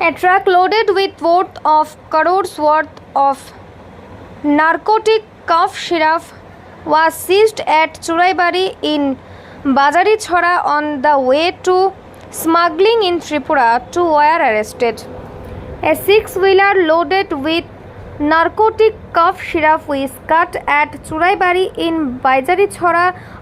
A truck loaded with worth of crores worth of narcotic cough syrup was seized at Churaibari in Bazari on the way to smuggling in Tripura. Two were arrested. A six-wheeler loaded with narcotic cough syrup was cut at Churaibari in Bazari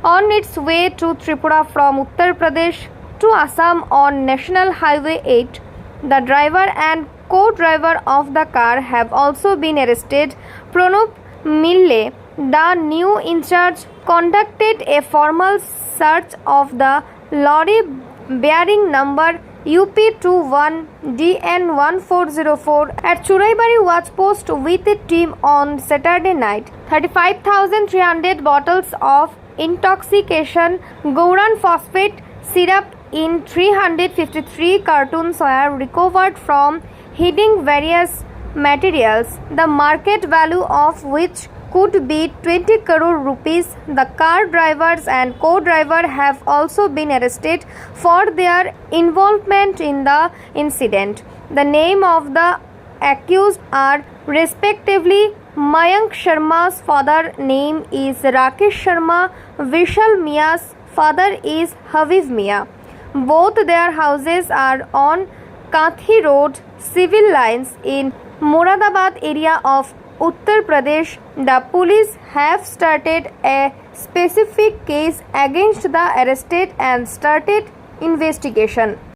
on its way to Tripura from Uttar Pradesh to Assam on National Highway 8. The driver and co-driver of the car have also been arrested. Pranab Mille, the new in charge, conducted a formal search of the lorry bearing number UP21DN1404 at Churaibari watch post with a team on Saturday night. 35,300 bottles of intoxication Gauran phosphate syrup in 353 cartons were recovered from hiding various materials, the market value of which could be 20 crore rupees. The car drivers and co-driver have also been arrested for their involvement in the incident. The name of the accused are respectively Mayank Sharma's father name is Rakesh Sharma, Vishal Mia's father is Haviv Mia. Both their houses are on Kathi Road, civil lines in Moradabad area of Uttar Pradesh. The police have started a specific case against the arrested and started investigation.